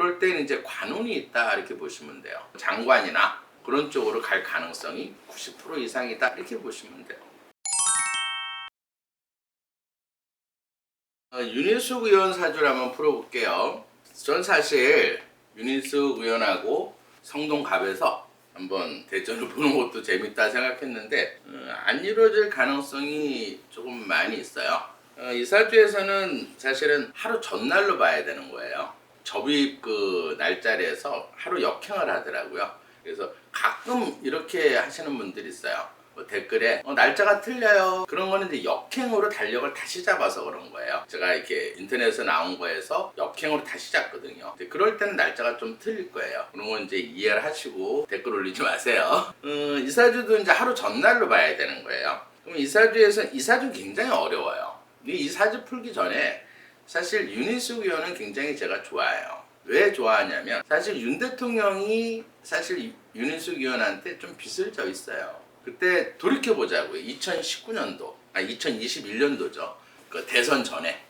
그럴 때는 이제 관운이 있다 이렇게 보시면 돼요. 장관이나 그런 쪽으로 갈 가능성이 90% 이상이다 이렇게 보시면 돼요. 윤희숙 의원 사주를 한번 풀어볼게요. 전 사실 윤희숙 의원하고 성동갑에서 한번 대전을 보는 것도 재밌다 생각했는데 안 이루어질 가능성이 조금 많이 있어요. 이 사주에서는 사실은 하루 전날로 봐야 되는 거예요. 접입 그 날짜리에서 하루 역행을 하더라고요. 그래서 가끔 이렇게 하시는 분들이 있어요. 뭐 댓글에 날짜가 틀려요. 그런 거는 이제 역행으로 달력을 다시 잡아서 그런 거예요. 제가 이렇게 인터넷에서 나온 거에서 역행으로 다시 잡거든요. 그럴 때는 날짜가 좀 틀릴 거예요. 그런 건 이제 이해를 하시고 댓글 올리지 마세요. 이 사주도 이제 하루 전날로 봐야 되는 거예요. 그럼 이 사주는 굉장히 어려워요. 이 사주 풀기 전에 사실 윤희숙 의원은 굉장히 제가 좋아해요. 왜 좋아하냐면 사실 윤 대통령이 사실 윤희숙 의원한테 좀 빚을 져 있어요. 그때 돌이켜보자고요. 2019년도, 2021년도죠. 그 대선 전에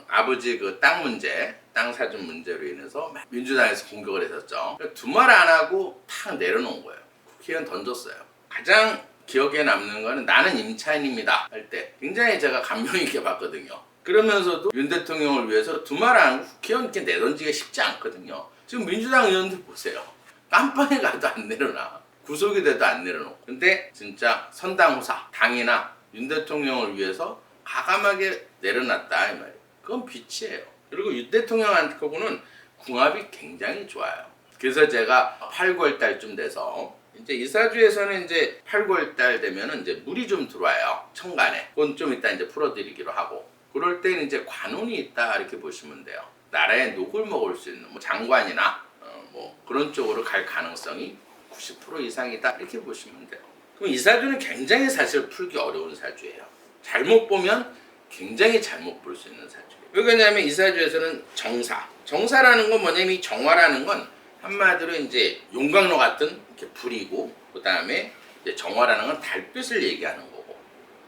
아버지 그 땅 문제, 땅 사준 문제로 인해서 민주당에서 공격을 했었죠. 두말 안 하고 탁 내려놓은 거예요. 국회의원 던졌어요. 가장 기억에 남는 거는 나는 임차인입니다 할 때 굉장히 제가 감명 있게 봤거든요. 그러면서도 윤 대통령을 위해서 두말 안 하고 국회의원 이렇게 내던지기가 쉽지 않거든요. 지금 민주당 의원들 보세요. 깜빵에 가도 안 내려놔. 구속이 돼도 안 내려놓고. 근데 진짜 선당후사, 당이나 윤 대통령을 위해서 과감하게 내려놨다 이 말이에요. 그건 빛이에요. 그리고 윤 대통령한테는 궁합이 굉장히 좋아요. 그래서 제가 8, 9월 달쯤 돼서 이제 이 사주에서는 이제 8, 9월 달 되면은 이제 물이 좀 들어와요. 천간에. 그건 좀 이따 이제 풀어드리기로 하고. 그럴 때는 이제 관운이 있다 이렇게 보시면 돼요. 나라에 녹을 먹을 수 있는 뭐 장관이나 뭐 그런 쪽으로 갈 가능성이 90% 이상이다 이렇게 보시면 돼요. 그럼 이 사주는 굉장히 사실 풀기 어려운 사주예요. 잘못 보면 굉장히 잘못 볼 수 있는 사주예요. 왜 그러냐면 이 사주에서는 정사라는 건 뭐냐면 이 정화라는 건 한마디로 이제 용광로 같은 이렇게 불이고, 그 다음에 정화라는 건 달빛을 얘기하는 거고,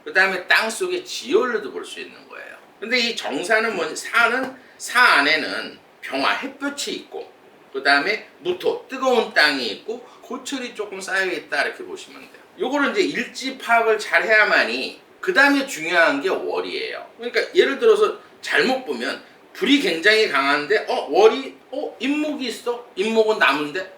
그 다음에 땅 속에 지열로도 볼 수 있는 거예요. 근데 이 정사는 사 안에는 병화 햇볕이 있고, 그 다음에 무토 뜨거운 땅이 있고 고철이 조금 쌓여있다 이렇게 보시면 돼요. 요거를 이제 일지 파악을 잘 해야만이 그 다음에 중요한 게 월이에요. 그러니까 예를 들어서 잘못 보면 불이 굉장히 강한데 월이 인목이 있어. 인목은 나무인데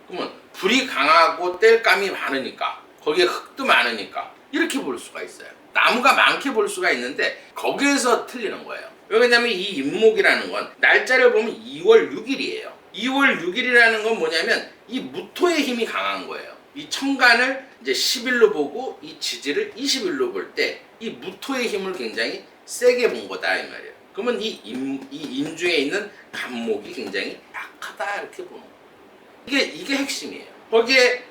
그러면 불이 강하고 땔감이 많으니까 거기에 흙도 많으니까 이렇게 볼 수가 있어요. 나무가 많게 볼 수가 있는데 거기에서 틀리는 거예요. 왜냐면 이 인목이라는 건 날짜를 보면 2월 6일이에요. 2월 6일이라는 건 뭐냐면 이 무토의 힘이 강한 거예요. 이 천간을 이제 10일로 보고 이 지지를 20일로 볼 때 이 무토의 힘을 굉장히 세게 본 거다 이 말이에요. 그러면 이 인중에 있는 간목이 굉장히 약하다 이렇게 보는 거예요. 이게 핵심이에요. 거기에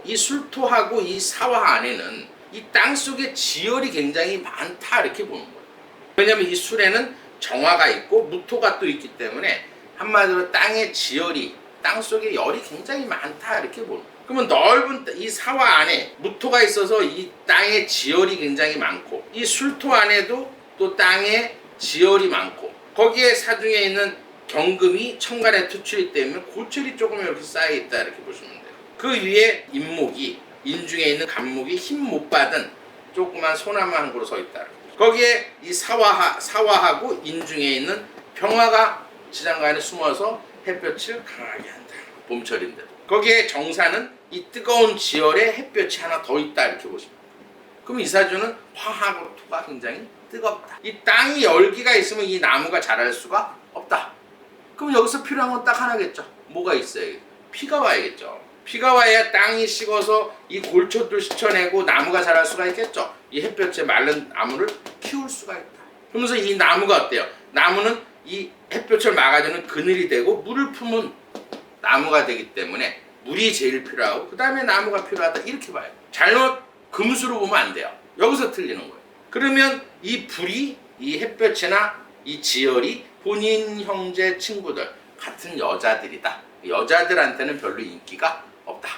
이 술토하고 이 사화 안에는 이 땅 속에 지열이 굉장히 많다 이렇게 보는 거예요. 왜냐면 이 술에는 정화가 있고 무토가 또 있기 때문에 한마디로 땅의 지열이, 땅 속에 열이 굉장히 많다 이렇게 보는 거예요. 그러면 넓은 이 사화 안에 무토가 있어서 이 땅의 지열이 굉장히 많고, 이 술토 안에도 또 땅에 지열이 많고, 거기에 사중에 있는 경금이 천간에 투출이 때문에 고철이 조금 이렇게 쌓여있다 이렇게 보시면 돼요. 그 위에 인목이, 인중에 있는 간목이 힘 못 받은 조그만 소나무 한 그루 서 있다. 거기에 이 사화하고 인중에 있는 병화가 지장간에 숨어서 햇볕을 강하게 한다. 봄철인데도. 거기에 정사는 이 뜨거운 지열에 햇볕이 하나 더 있다 이렇게 보시면 돼요. 그럼 이 사주는 화하고 토가 굉장히 뜨겁다. 이 땅이 열기가 있으면 이 나무가 자랄 수가 없다. 그럼 여기서 필요한 건 딱 하나겠죠. 뭐가 있어요? 피가 와야겠죠. 피가 와야 땅이 식어서 이 골초도 씻어내고 나무가 자랄 수가 있겠죠. 이 햇볕에 마른 나무를 키울 수가 있다. 그러면서 이 나무가 어때요? 나무는 이 햇볕을 막아주는 그늘이 되고 물을 품은 나무가 되기 때문에 물이 제일 필요하고 그 다음에 나무가 필요하다 이렇게 봐요. 잘못 금수로 보면 안 돼요. 여기서 틀리는 거예요. 그러면 이 불이, 이 햇볕이나 이 지열이 본인 형제 친구들 같은 여자들이다. 여자들한테는 별로 인기가 없다.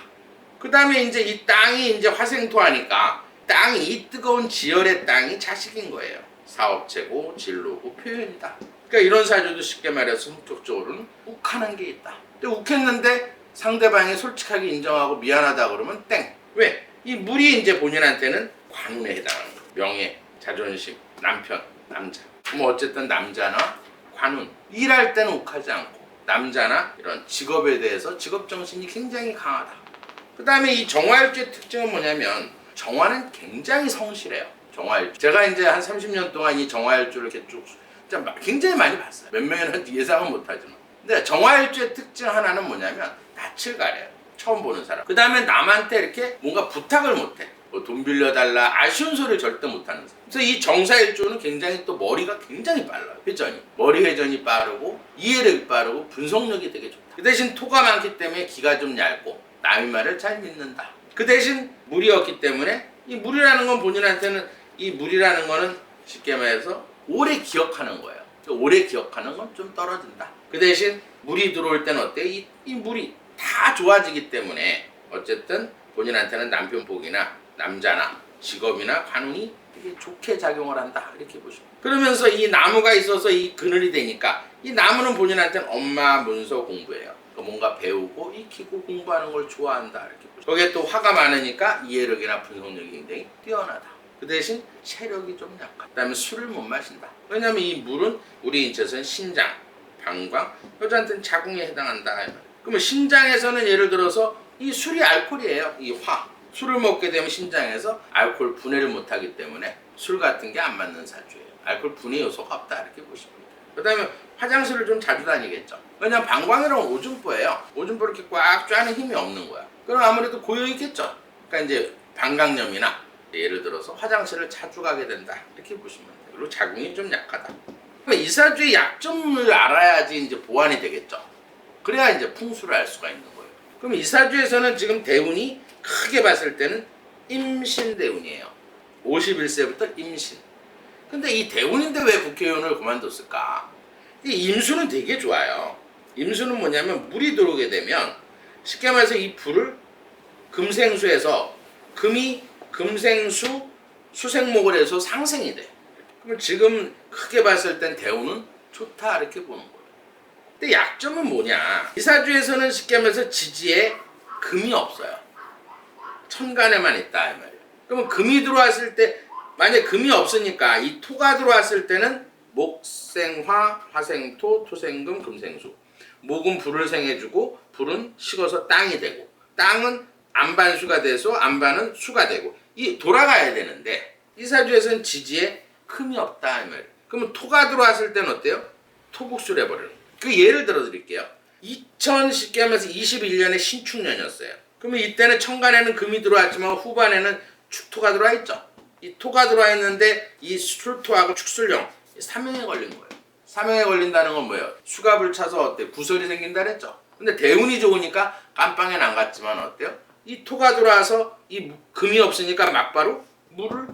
그 다음에 이제 이 땅이 이제 화생토하니까 땅이 이 뜨거운 지열의 땅이 자식인 거예요. 사업체고 진로고 표현이다. 그러니까 이런 사주도 쉽게 말해서 성격적으로는 욱하는 게 있다. 근데 욱했는데 상대방이 솔직하게 인정하고 미안하다 그러면 땡. 왜? 이 물이 이제 본인한테는 관운에 해당하는 거예요. 명예, 자존심, 남편, 남자. 뭐 어쨌든 남자나 관운. 일할 때는 욱하지 않고 남자나 이런 직업에 대해서 직업 정신이 굉장히 강하다. 그 다음에 이 정화일주의 특징은 뭐냐면 정화는 굉장히 성실해요. 정화일주. 제가 이제 한 30년 동안 이 정화일주를 이렇게 쭉 굉장히 많이 봤어요. 몇 명은 예상은 못하지만. 근데 정화일주의 특징 하나는 뭐냐면 낯을 가려요. 처음 보는 사람. 그 다음에 남한테 이렇게 뭔가 부탁을 못해. 뭐 돈 빌려달라 아쉬운 소리를 절대 못하는 사람. 그래서 이 정사일주는 굉장히 또 머리가 굉장히 빨라요. 회전이. 머리 회전이 빠르고 이해력이 빠르고 분석력이 되게 좋다. 그 대신 토가 많기 때문에 기가 좀 얇고 남의 말을 잘 믿는다. 그 대신 물이 없기 때문에 이 물이라는 건 본인한테는 이 물이라는 거는 쉽게 말해서 오래 기억하는 거예요. 오래 기억하는 건 좀 떨어진다. 그 대신 물이 들어올 때는 어때요? 이 물이 다 좋아지기 때문에 어쨌든 본인한테는 남편 복이나 남자나 직업이나 관운이 되게 좋게 작용을 한다. 이렇게 보시면. 그러면서 이 나무가 있어서 이 그늘이 되니까 이 나무는 본인한테는 엄마 문서 공부예요. 뭔가 배우고 익히고 공부하는 걸 좋아한다. 이렇게 보시면. 거기에 또 화가 많으니까 이해력이나 분석력이 굉장히 뛰어나다. 그 대신 체력이 좀 약하다. 그 다음에 술을 못 마신다. 왜냐면 이 물은 우리 인체에서는 신장, 방광, 여자한테는 자궁에 해당한다. 그러면 신장에서는 예를 들어서 이 술이 알코올이에요. 이 화. 술을 먹게 되면 신장에서 알코올 분해를 못하기 때문에 술 같은 게 안 맞는 사주예요. 알코올 분해 요소가 없다. 이렇게 보시면 돼요. 그 다음에 화장실을 좀 자주 다니겠죠. 왜냐면 방광이라는 오줌보예요. 오줌보 이렇게 꽉 쬐는 힘이 없는 거야. 그럼 아무래도 고여있겠죠. 그러니까 이제 방광염이나 예를 들어서 화장실을 자주 가게 된다. 이렇게 보시면 돼요. 그리고 자궁이 좀 약하다. 그럼 이 사주의 약점을 알아야지 이제 보완이 되겠죠. 그래야 이제 풍수를 알 수가 있는 거예요. 그럼 이 사주에서는 지금 대운이 크게 봤을 때는 임신 대운이에요. 51세부터 임신. 근데 이 대운인데 왜 국회의원을 그만뒀을까? 이 임수는 되게 좋아요. 임수는 뭐냐면 물이 들어오게 되면 쉽게 말해서 이 불을 금생수에서 금이 금생수 수생목을 해서 상생이 돼. 그럼 지금 크게 봤을 땐 대운은 좋다 이렇게 보는 거예요. 근데 약점은 뭐냐? 이 사주에서는 쉽게 말해서 지지에 금이 없어요. 천간에만 있다 이 말이에요. 그러면 금이 들어왔을 때 만약 금이 없으니까 이 토가 들어왔을 때는 목생화, 화생토, 토생금, 금생수. 목은 불을 생해주고 불은 식어서 땅이 되고 땅은 안반수가 돼서 안반은 수가 되고 이 돌아가야 되는데 이 사주에서는 지지에 금이 없다 이 말이에요. 그러면 토가 들어왔을 때는 어때요? 토국수를 해버리는 거예요. 그 예를 들어 드릴게요. 2010개 하면서 21년에 신축년이었어요. 그러면 이때는 천간에는 금이 들어왔지만 후반에는 축토가 들어와 있죠. 이 토가 들어와 있는데 이 술토하고 축술령 삼형에 걸린 거예요. 삼형에 걸린다는 건 뭐예요? 수갑을 차서 어때? 구설이 생긴다 그랬죠. 근데 대운이 좋으니까 깜빵엔 안 갔지만 어때요? 이 토가 들어와서 이 금이 없으니까 막바로 물을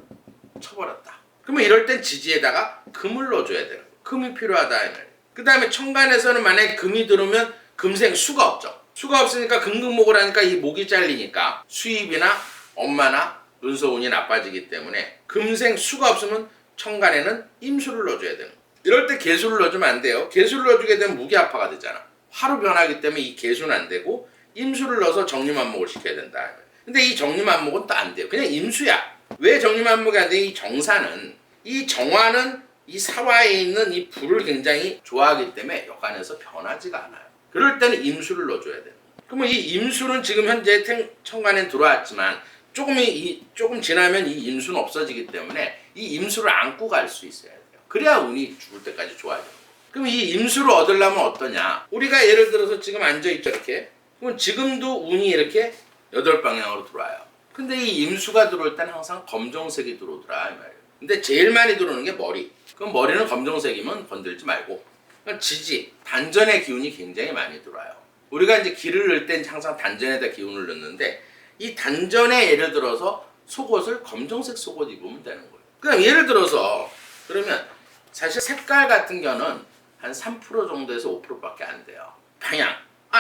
쳐버렸다. 그러면 이럴 땐 지지에다가 금을 넣어줘야 되는 거예요. 금이 필요하다 이 말이에요. 그 다음에 천간에서는 만약에 금이 들어오면 금생 수가 없죠. 수가 없으니까 금금목을 하니까 이 목이 잘리니까 수입이나 엄마나 눈서운이 나빠지기 때문에 금생 수가 없으면 천간에는 임수를 넣어줘야 되는 거예요. 이럴 때 개수를 넣어주면 안 돼요. 개수를 넣어주게 되면 무기아파가 되잖아. 화로 변하기 때문에 이 개수는 안 되고 임수를 넣어서 정리만목을 시켜야 된다. 근데 이 정리만목은 또 안 돼요. 그냥 임수야. 왜 정리만목이 안 돼? 이 정사는 이 정화는 이 사화에 있는 이 불을 굉장히 좋아하기 때문에 여간에서 변하지가 않아요. 그럴 때는 임수를 넣어줘야 돼요. 그러면 이 임수는 지금 현재 천간에 들어왔지만 조금 지나면 이 임수는 없어지기 때문에 이 임수를 안고 갈 수 있어야 돼요. 그래야 운이 죽을 때까지 좋아요. 그럼 이 임수를 얻으려면 어떠냐? 우리가 예를 들어서 지금 앉아있죠 이렇게. 그럼 지금도 운이 이렇게 8방향으로 들어와요. 근데 이 임수가 들어올 때는 항상 검정색이 들어오더라 이 말이에요. 근데 제일 많이 들어오는 게 머리. 그럼 머리는 검정색이면 건들지 말고 지지, 단전의 기운이 굉장히 많이 들어와요. 우리가 이제 기를 넣을 땐 항상 단전에다 기운을 넣는데 이 단전에 예를 들어서 속옷을 검정색 속옷 입으면 되는 거예요. 그럼 예를 들어서 그러면 사실 색깔 같은 경우는 한 3% 정도에서 5%밖에 안 돼요. 방향.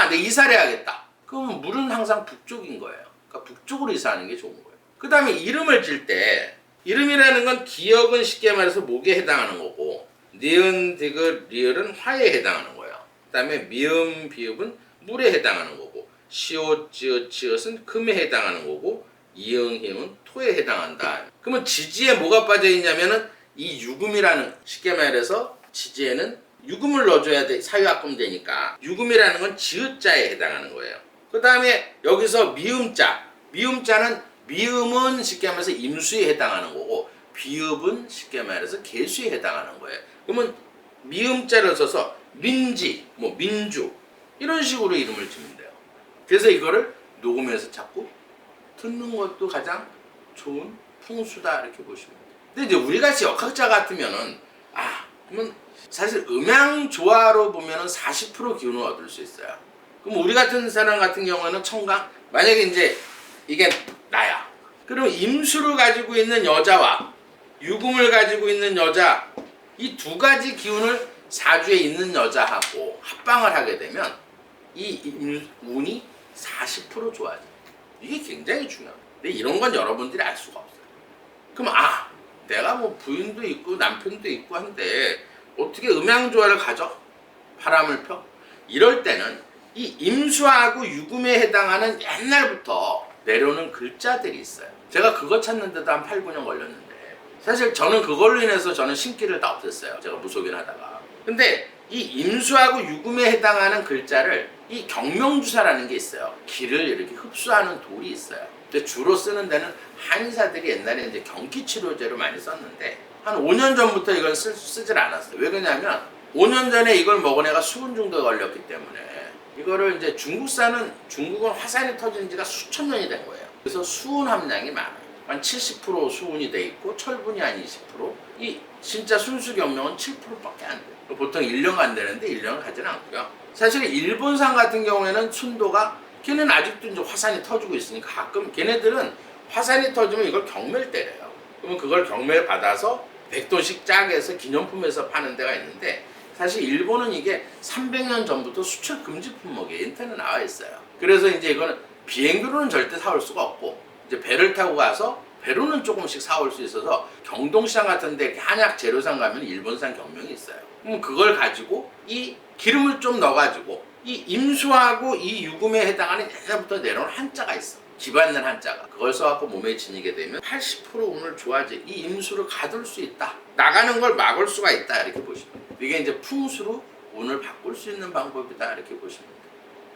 내 이사를 해야겠다. 그러면 물은 항상 북쪽인 거예요. 그러니까 북쪽으로 이사하는 게 좋은 거예요. 그 다음에 이름을 질 때 이름이라는 건 기억은 쉽게 말해서 목에 해당하는 거고 니은, 디귿, 리을은 화에 해당하는 거예요. 그 다음에 미음, 비읍은 물에 해당하는 거고, 시옷, 지읒, 치읓은 금에 해당하는 거고, 이응, 희응은 토에 해당한다. 그러면 지지에 뭐가 빠져 있냐면은 이 유금이라는, 쉽게 말해서 지지에는 유금을 넣어줘야 돼. 사유합금 되니까. 유금이라는 건 지읒자에 해당하는 거예요. 그 다음에 여기서 미음자. 미음자는 미음은 쉽게 말해서 임수에 해당하는 거고, 비읍은 쉽게 말해서 개수에 해당하는 거예요. 그러면 미음자를 써서 민지, 뭐 민주 이런 식으로 이름을 지면 돼요. 그래서 이거를 녹음해서 자꾸 듣는 것도 가장 좋은 풍수다 이렇게 보시면 돼요. 근데 이제 우리 같이 역학자 같으면은 그러면 사실 음양 조화로 보면은 40% 기운을 얻을 수 있어요. 그럼 우리 같은 사람 같은 경우에는 청강, 만약에 이제 이게 나야. 그럼 임수를 가지고 있는 여자와 유금을 가지고 있는 여자, 이 두 가지 기운을 사주에 있는 여자하고 합방을 하게 되면 이 운이 40% 좋아져요. 이게 굉장히 중요해요. 근데 이런 건 여러분들이 알 수가 없어요. 그럼 내가 뭐 부인도 있고 남편도 있고 한데 어떻게 음양조화를 가져? 바람을 펴? 이럴 때는 이 임수하고 유금에 해당하는 옛날부터 내려오는 글자들이 있어요. 제가 그거 찾는데도 한 8, 9년 걸렸는데 사실 저는 그걸로 인해서 저는 신기를 다 없앴어요. 제가 무속인 하다가. 근데 이 임수하고 유금에 해당하는 글자를 이 경명주사라는 게 있어요. 기를 이렇게 흡수하는 돌이 있어요. 근데 주로 쓰는 데는 한의사들이 옛날에 이제 경기치료제로 많이 썼는데 한 5년 전부터 이걸 쓰질 않았어요. 왜 그러냐면 5년 전에 이걸 먹은 애가 수분 중독에 걸렸기 때문에 이거를 이제 중국은 화산이 터진 지가 수천 년이 된 거예요. 그래서 수은 함량이 많아요. 한 70% 수은이 돼 있고 철분이 한 20%. 이 진짜 순수 경명은 7%밖에 안 돼요. 보통 1년 안 되는데 1년을 가지는 않고요. 사실 일본산 같은 경우에는 순도가 걔는 아직도 이제 화산이 터지고 있으니까 가끔 걔네들은 화산이 터지면 이걸 경매를 때려요. 그러면 그걸 경매를 받아서 100돈씩 짜게 해서 기념품에서 파는 데가 있는데 사실 일본은 이게 300년 전부터 수출 금지 품목이에요. 인터넷에 나와 있어요. 그래서 이제 이거는 비행기로는 절대 사올 수가 없고 이제 배를 타고 가서 배로는 조금씩 사올 수 있어서 경동시장 같은 데 한약 재료상 가면 일본산 경명이 있어요. 그럼 그걸 가지고 이 기름을 좀 넣어가지고 이 임수하고 이 유금에 해당하는 옛날부터 내려온 한자가 있어. 기받는 한자가. 그걸 써갖고 몸에 지니게 되면 80% 운을 좋아지. 이 임수를 가둘 수 있다. 나가는 걸 막을 수가 있다. 이렇게 보시면 돼요. 이게 이제 풍수로 운을 바꿀 수 있는 방법이다. 이렇게 보시면 돼요.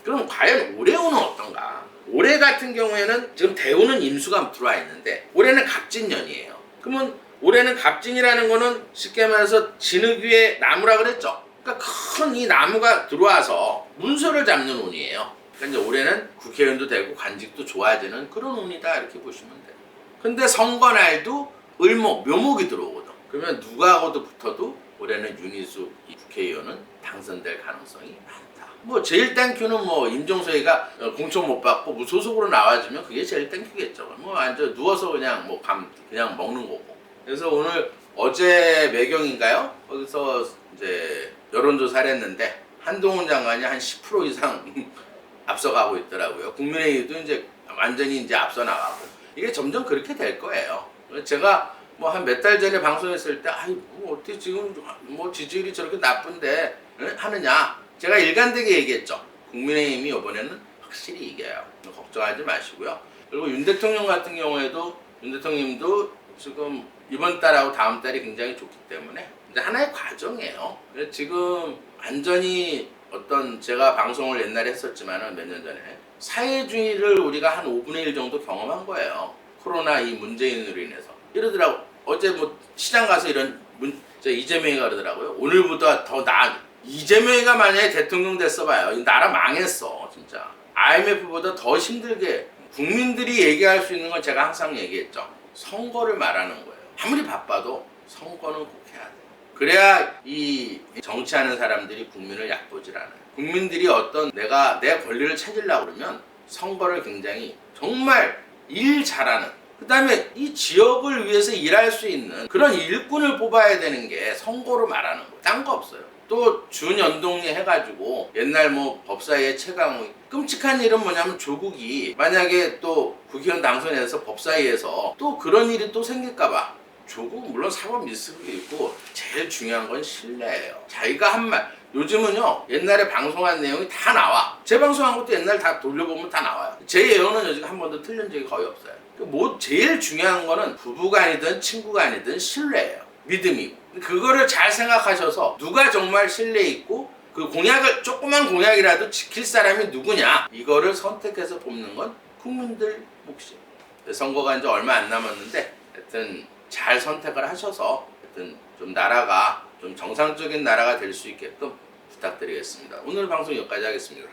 그럼 과연 올해 운은 어떤가? 올해 같은 경우에는 지금 대운은 임수가 들어와 있는데 올해는 갑진년이에요. 그러면 올해는 갑진이라는 거는 쉽게 말해서 진흙 위에 나무라 그랬죠. 그러니까 큰 이 나무가 들어와서 문서를 잡는 운이에요. 그러니까 이제 올해는 국회의원도 되고 관직도 좋아지는 그런 운이다 이렇게 보시면 돼요. 근데 선거날도 을목, 묘목이 들어오거든. 그러면 누구하고도 붙어도 올해는 윤희수 국회의원은 당선될 가능성이 많다. 뭐 제일 땡큐는 뭐 임종석이가 공천 못 받고 무소속으로 나와주면 그게 제일 땡큐겠죠. 뭐 완전 누워서 그냥 뭐 그냥 먹는 거고. 그래서 오늘 어제 매경인가요? 거기서 이제 여론조사를 했는데 한동훈 장관이 한 10% 이상 앞서가고 있더라고요. 국민의힘도 이제 완전히 이제 앞서 나가고 이게 점점 그렇게 될 거예요. 제가 뭐 한 몇 달 전에 방송했을 때 뭐 어떻게 지금 뭐 지지율이 저렇게 나쁜데 하느냐 제가 일관되게 얘기했죠. 국민의힘이 이번에는 확실히 이겨요. 걱정하지 마시고요. 그리고 윤 대통령 같은 경우에도 윤 대통령님도 지금 이번 달하고 다음 달이 굉장히 좋기 때문에 이제 하나의 과정이에요. 지금 완전히 어떤 제가 방송을 옛날에 했었지만은 몇 년 전에 사회주의를 우리가 한 5분의 1 정도 경험한 거예요. 코로나 이 문재인으로 인해서. 이러더라고. 어제 뭐 시장 가서 이재명이가 그러더라고요. 오늘보다 더 나아. 이재명이가 만약에 대통령 됐어 봐요. 이 나라 망했어 진짜. IMF보다 더 힘들게 국민들이 얘기할 수 있는 건 제가 항상 얘기했죠. 선거를 말하는 거예요. 아무리 바빠도 선거는 꼭 해야 돼. 그래야 이 정치하는 사람들이 국민을 얕보질 않아요. 국민들이 어떤 내가 내 권리를 찾으려고 그러면 선거를 굉장히 정말 일 잘하는 그 다음에 이 지역을 위해서 일할 수 있는 그런 일꾼을 뽑아야 되는 게 선거로 말하는 거예요. 딴 거 없어요. 또 준연동리 해가지고 옛날 뭐 법사위의 최강우 끔찍한 일은 뭐냐면 조국이 만약에 또 국회의원 당선해서 법사위에서 또 그런 일이 또 생길까봐 조국 물론 사법 미스도 있고 제일 중요한 건 신뢰예요. 자기가 한 말, 요즘은요 옛날에 방송한 내용이 다 나와. 제 방송한 것도 옛날 다 돌려보면 다 나와요. 제 예언은 요즘 한 번도 틀린 적이 거의 없어요. 뭐 제일 중요한 거는 부부가 아니든 친구가 아니든 신뢰예요. 믿음이고. 그거를 잘 생각하셔서 누가 정말 신뢰 있고 그 공약을 조그만 공약이라도 지킬 사람이 누구냐 이거를 선택해서 뽑는 건 국민들 몫이에요. 선거가 이제 얼마 안 남았는데 하여튼 잘 선택을 하셔서 하여튼 좀 나라가 좀 정상적인 나라가 될 수 있게끔 부탁드리겠습니다. 오늘 방송 여기까지 하겠습니다.